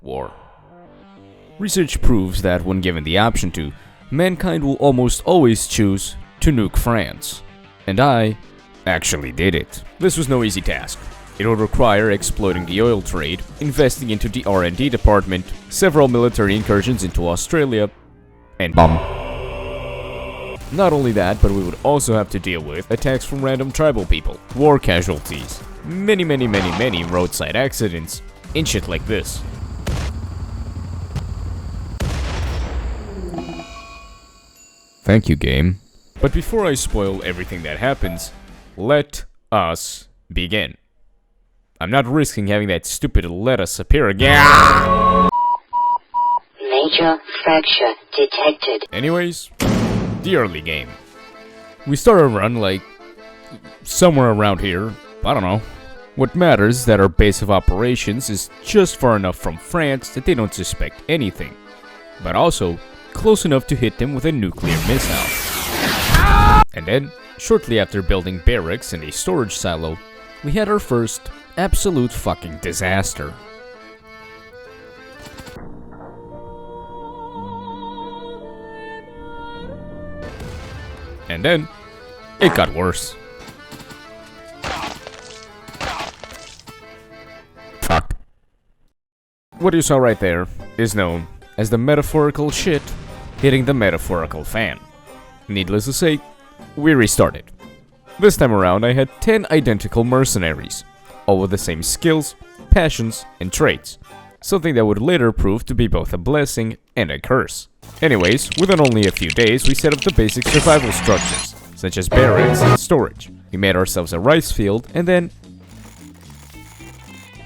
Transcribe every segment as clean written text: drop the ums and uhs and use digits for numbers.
war. Research proves that when given the option to, mankind will almost always choose to nuke France. And I actually did it. This was no easy task. It would require exploiting the oil trade, investing into the R&D department, several military incursions into Australia, and bomb. Not only that, but we would also have to deal with attacks from random tribal people, war casualties, many roadside accidents, and shit like this. Thank you, game. But before I spoil everything that happens, let us begin. I'm not risking having that stupid let us appear again. Major fracture detected. Anyways, the early game. We start our run like somewhere around here. I don't know. What matters is that our base of operations is just far enough from France that they don't suspect anything, but also close enough to hit them with a nuclear missile. And then, shortly after building barracks and a storage silo, we had our first absolute fucking disaster. And then, it got worse. Fuck. What you saw right there is known as the metaphorical shit hitting the metaphorical fan. Needless to say, we restarted. This time around I had 10 identical mercenaries, all with the same skills, passions, and traits. Something that would later prove to be both a blessing and a curse. Anyways, within only a few days we set up the basic survival structures, such as barracks and storage. We made ourselves a rice field, and then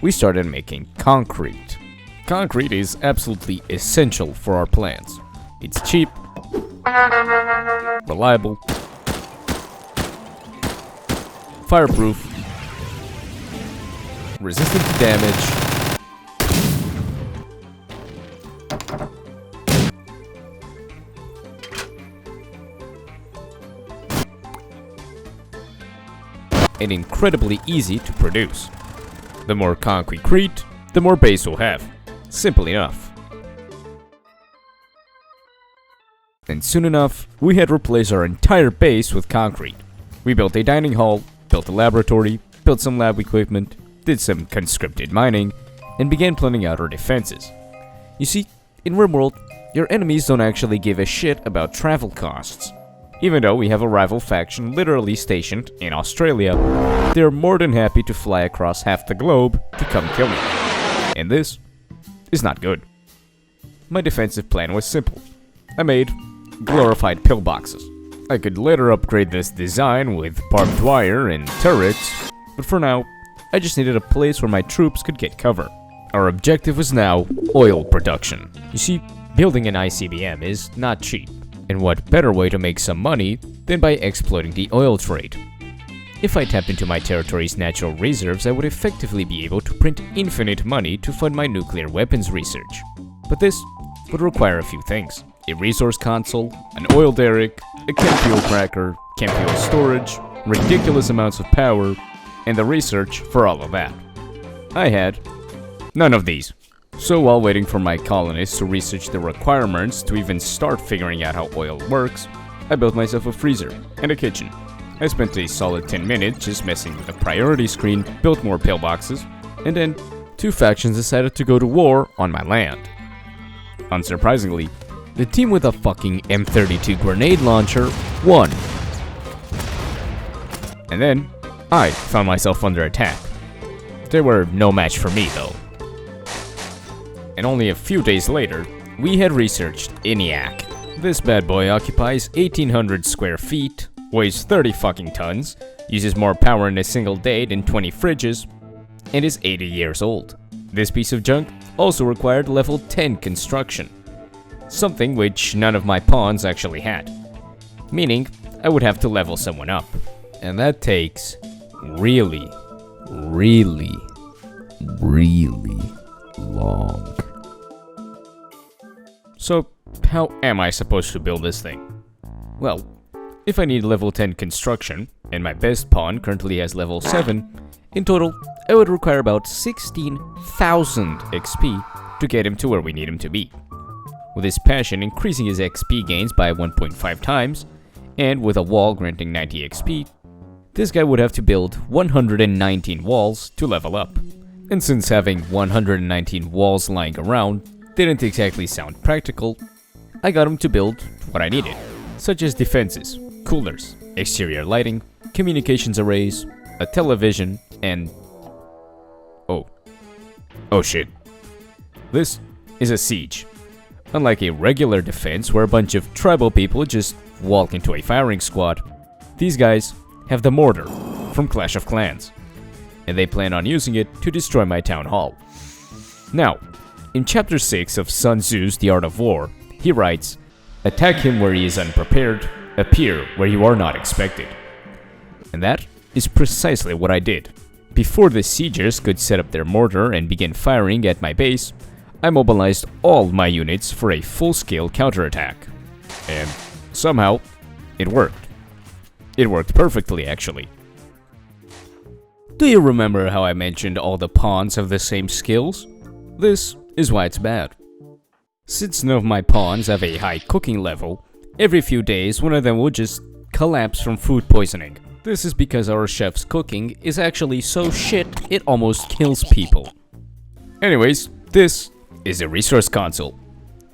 we started making concrete. Concrete is absolutely essential for our plans. It's cheap, reliable, fireproof, resistant to damage, and incredibly easy to produce. The more concrete, the more base we'll have. Simple enough. And soon enough, we had replaced our entire base with concrete. We built a dining hall, built a laboratory, built some lab equipment, did some conscripted mining, and began planning out our defenses. You see, in RimWorld, your enemies don't actually give a shit about travel costs. Even though we have a rival faction literally stationed in Australia, they're more than happy to fly across half the globe to come kill me. And this is not good. My defensive plan was simple. I made glorified pillboxes. I could later upgrade this design with barbed wire and turrets, but for now, I just needed a place where my troops could get cover. Our objective was now oil production. You see, building an ICBM is not cheap, and what better way to make some money than by exploiting the oil trade? If I tap into my territory's natural reserves, I would effectively be able to print infinite money to fund my nuclear weapons research. But this would require a few things. A resource console, an oil derrick, a chem fuel cracker, chem fuel storage, ridiculous amounts of power, and the research for all of that. I had none of these. So while waiting for my colonists to research the requirements to even start figuring out how oil works, I built myself a freezer and a kitchen. I spent a solid 10 minutes just messing with the priority screen, built more pillboxes, and then two factions decided to go to war on my land. Unsurprisingly, the team with a fucking M32 grenade launcher won. And then, I found myself under attack. They were no match for me though. And only a few days later, we had researched ENIAC. This bad boy occupies 1800 square feet, weighs 30 fucking tons, uses more power in a single day than 20 fridges, and is 80 years old. This piece of junk also required level 10 construction, something which none of my pawns actually had, meaning I would have to level someone up. And that takes really long. So, how am I supposed to build this thing? Well, if I need level 10 construction, and my best pawn currently has level 7, in total, I would require about 16,000 XP to get him to where we need him to be. With his passion increasing his XP gains by 1.5 times, and with a wall granting 90 XP, this guy would have to build 119 walls to level up. And since having 119 walls lying around didn't exactly sound practical, I got him to build what I needed, such as defenses, coolers, exterior lighting, communications arrays, a television, and... Oh shit. This is a siege. Unlike a regular defense where a bunch of tribal people just walk into a firing squad, these guys have the mortar from Clash of Clans, and they plan on using it to destroy my town hall. Now, in Chapter 6 of Sun Tzu's The Art of War, he writes, "Attack him where he is unprepared, appear where you are not expected." And that is precisely what I did. Before the siegers could set up their mortar and begin firing at my base, I mobilized all my units for a full-scale counterattack. And somehow, it worked. It worked perfectly, actually. Do you remember how I mentioned all the pawns have the same skills? This is why it's bad. Since none of my pawns have a high cooking level, every few days one of them will just collapse from food poisoning. This is because our chef's cooking is actually so shit it almost kills people. Anyways, this is a resource console.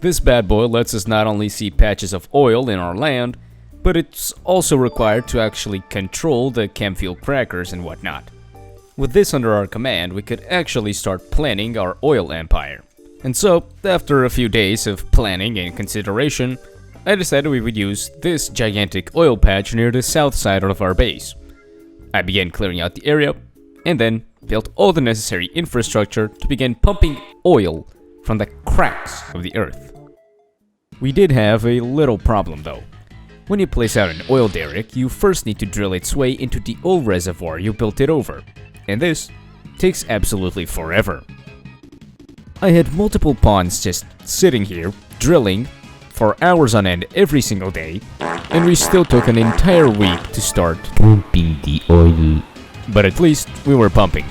This bad boy lets us not only see patches of oil in our land, but it's also required to actually control the chem fuel crackers and whatnot. With this under our command, we could actually start planning our oil empire. And so, after a few days of planning and consideration, I decided we would use this gigantic oil patch near the south side of our base. I began clearing out the area, and then built all the necessary infrastructure to begin pumping oil from the cracks of the earth. We did have a little problem though. When you place out an oil derrick, you first need to drill its way into the oil reservoir you built it over, and this takes absolutely forever. I had multiple ponds just sitting here, drilling, for hours on end every single day, and we still took an entire week to start pumping the oil. But at least we were pumping.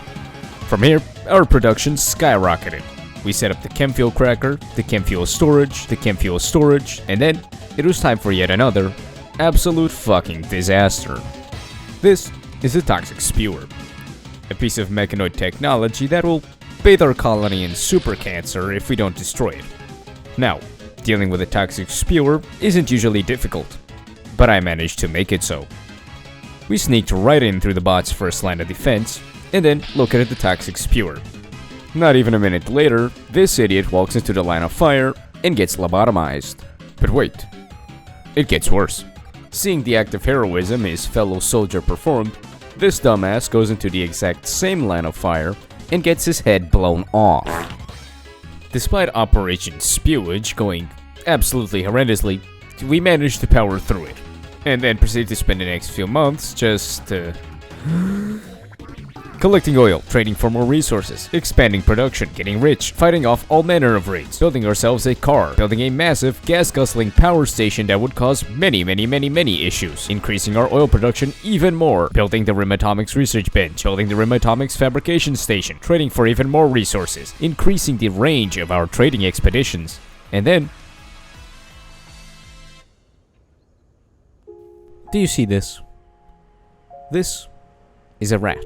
From here, our production skyrocketed. We set up the chem fuel cracker, the chem fuel storage, and then it was time for yet another absolute fucking disaster. This is a toxic spewer, a piece of mechanoid technology that will bathe our colony in super cancer if we don't destroy it. Now, dealing with a toxic spewer isn't usually difficult, but I managed to make it so. We sneaked right in through the bot's first line of defense, and then located the toxic spewer. Not even a minute later, this idiot walks into the line of fire and gets lobotomized. But wait, it gets worse. Seeing the act of heroism his fellow soldier performed, this dumbass goes into the exact same line of fire and gets his head blown off. Despite Operation Spewage going absolutely horrendously, we managed to power through it, and then proceeded to spend the next few months just collecting oil, trading for more resources, expanding production, getting rich, fighting off all manner of raids, building ourselves a car, building a massive gas-guzzling power station that would cause many issues, increasing our oil production even more, building the RIM Atomics research bench, building the RIM Atomics fabrication station, trading for even more resources, increasing the range of our trading expeditions, and then... Do you see this? This is a rat.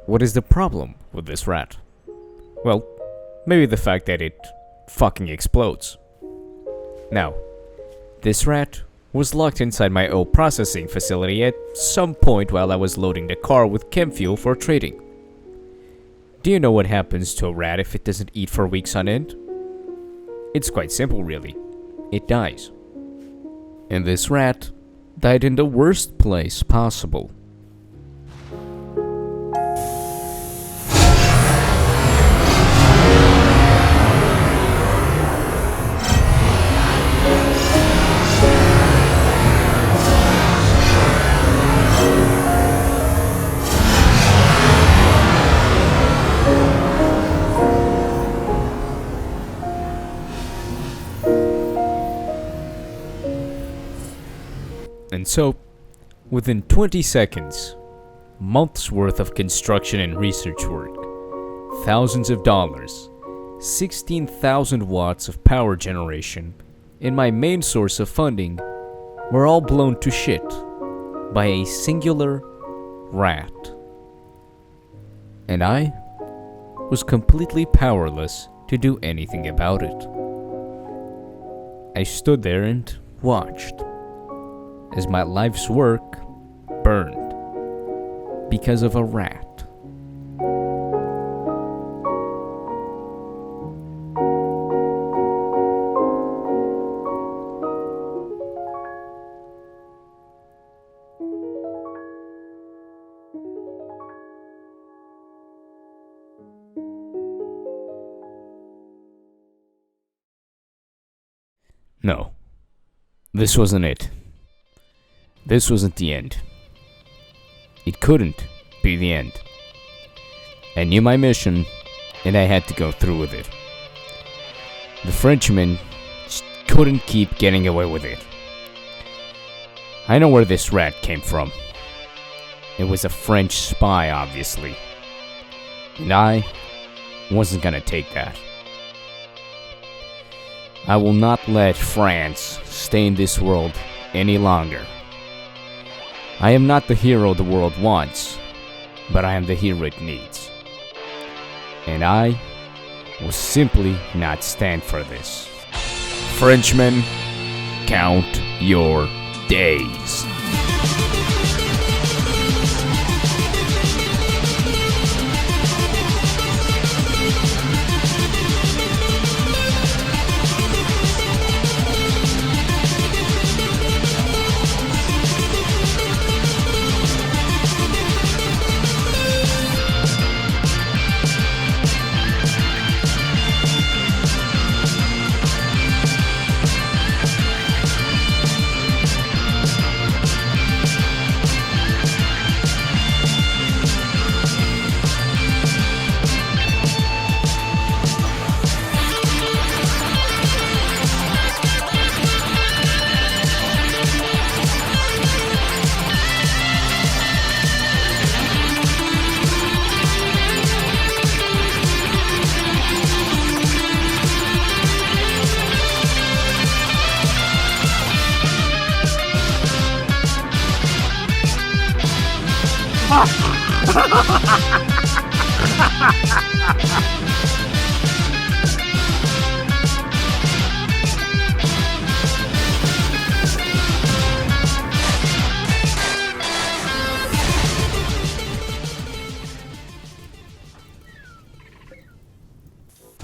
What is the problem with this rat? Well, maybe the fact that it fucking explodes. Now, this rat was locked inside my oil processing facility at some point while I was loading the car with chem fuel for trading. Do you know what happens to a rat if it doesn't eat for weeks on end? It's quite simple, really. It dies. And this rat died in the worst place possible. And so, within 20 seconds, months worth of construction and research work, thousands of dollars, 16,000 watts of power generation and my main source of funding were all blown to shit by a singular rat. And I was completely powerless to do anything about it. I stood there and watched as my life's work burned because of a rat. No, this wasn't it. This wasn't the end. It couldn't be the end. I knew my mission, and I had to go through with it. The Frenchman just couldn't keep getting away with it. I know where this rat came from. It was a French spy, obviously. And I wasn't gonna take that. I will not let France stay in this world any longer. I am not the hero the world wants, but I am the hero it needs. And I will simply not stand for this. Frenchmen, count your days.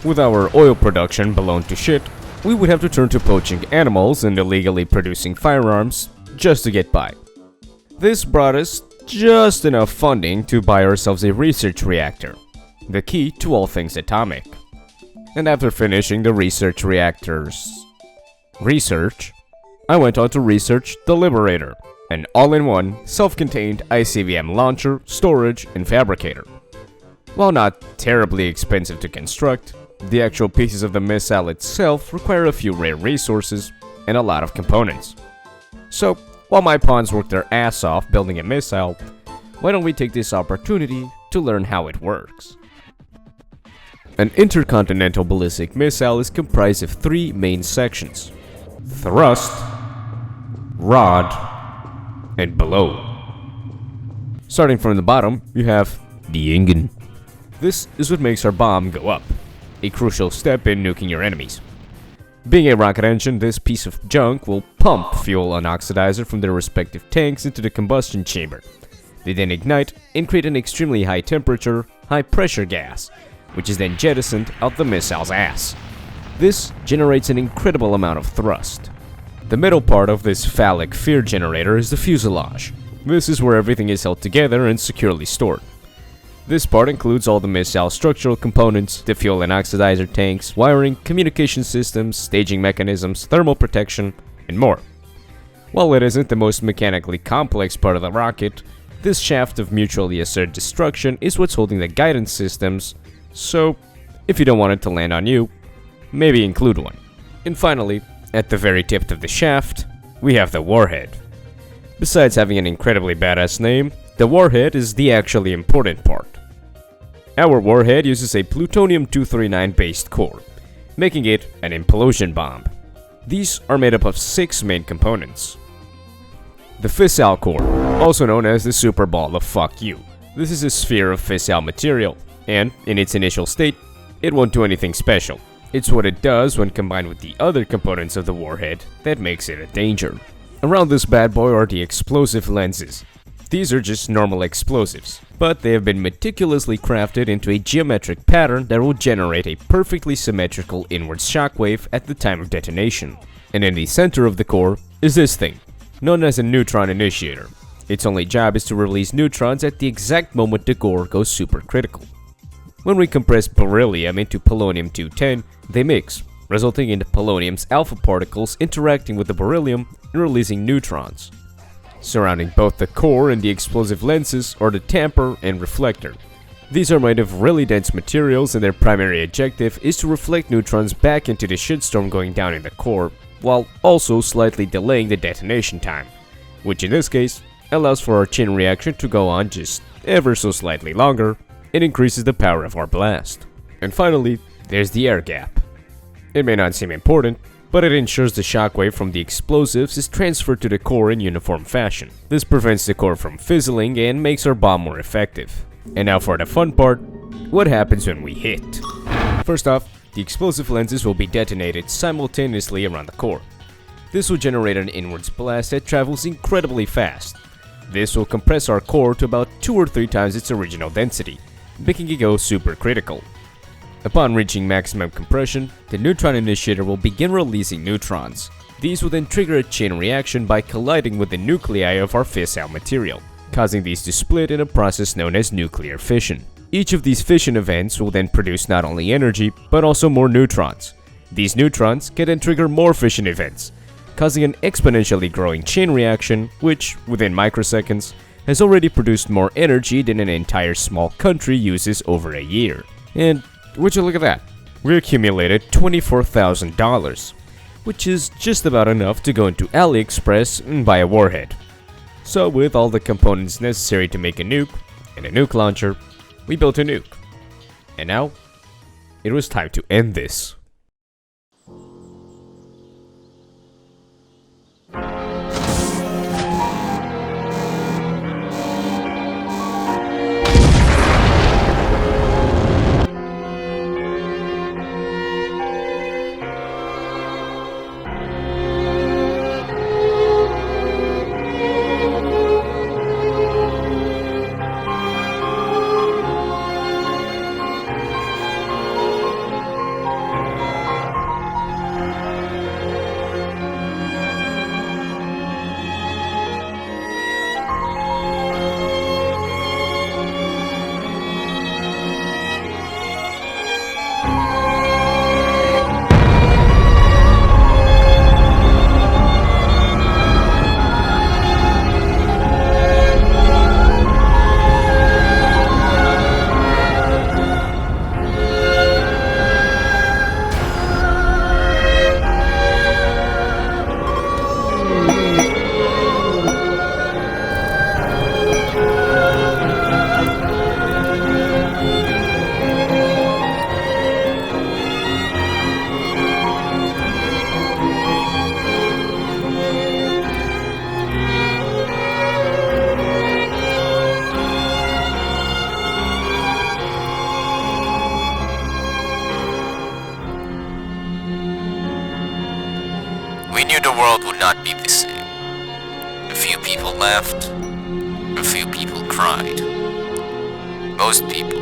With our oil production blown to shit, we would have to turn to poaching animals and illegally producing firearms just to get by. This brought us just enough funding to buy ourselves a research reactor, the key to all things atomic. And after finishing the research reactor's research, I went on to research the Liberator, an all-in-one, self-contained ICBM launcher, storage, and fabricator. While not terribly expensive to construct, the actual pieces of the missile itself require a few rare resources and a lot of components. So, while my pawns work their ass off building a missile, why don't we take this opportunity to learn how it works? An intercontinental ballistic missile is comprised of three main sections: thrust, rod, and blow. Starting from the bottom, you have the engine. This is what makes our bomb go up, a crucial step in nuking your enemies. Being a rocket engine, this piece of junk will pump fuel and oxidizer from their respective tanks into the combustion chamber. They then ignite and create an extremely high temperature, high pressure gas, which is then jettisoned out the missile's ass. This generates an incredible amount of thrust. The middle part of this phallic fear generator is the fuselage. This is where everything is held together and securely stored. This part includes all the missile structural components, the fuel and oxidizer tanks, wiring, communication systems, staging mechanisms, thermal protection, and more. While it isn't the most mechanically complex part of the rocket, this shaft of mutually assured destruction is what's holding the guidance systems, so if you don't want it to land on you, maybe include one. And finally, at the very tip of the shaft, we have the warhead. Besides having an incredibly badass name, the warhead is the actually important part. Our warhead uses a plutonium-239 based core, making it an implosion bomb. These are made up of 6 main components. The fissile core, also known as the super ball of fuck you. This is a sphere of fissile material, and in its initial state, it won't do anything special. It's what it does when combined with the other components of the warhead that makes it a danger. Around this bad boy are the explosive lenses. These are just normal explosives, but they have been meticulously crafted into a geometric pattern that will generate a perfectly symmetrical inward shockwave at the time of detonation. And in the center of the core is this thing, known as a neutron initiator. Its only job is to release neutrons at the exact moment the core goes supercritical. When we compress beryllium into polonium-210, they mix, resulting in the polonium's alpha particles interacting with the beryllium and releasing neutrons. Surrounding both the core and the explosive lenses are the tamper and reflector. These are made of really dense materials, and their primary objective is to reflect neutrons back into the shitstorm going down in the core, while also slightly delaying the detonation time, which in this case allows for our chain reaction to go on just ever so slightly longer and increases the power of our blast. And finally, there's the air gap. It may not seem important, but it ensures the shockwave from the explosives is transferred to the core in uniform fashion. This prevents the core from fizzling and makes our bomb more effective. And now for the fun part, what happens when we hit? First off, the explosive lenses will be detonated simultaneously around the core. This will generate an inwards blast that travels incredibly fast. This will compress our core to about 2 or 3 times its original density, making it go supercritical. Upon reaching maximum compression, the neutron initiator will begin releasing neutrons. These will then trigger a chain reaction by colliding with the nuclei of our fissile material, causing these to split in a process known as nuclear fission. Each of these fission events will then produce not only energy, but also more neutrons. These neutrons can then trigger more fission events, causing an exponentially growing chain reaction, which, within microseconds, has already produced more energy than an entire small country uses over a year. And would you look at that? We accumulated $24,000, which is just about enough to go into AliExpress and buy a warhead. So with all the components necessary to make a nuke and a nuke launcher, we built a nuke. And now, it was time to end this. We knew the world would not be the same. A few people laughed, a few people cried. Most people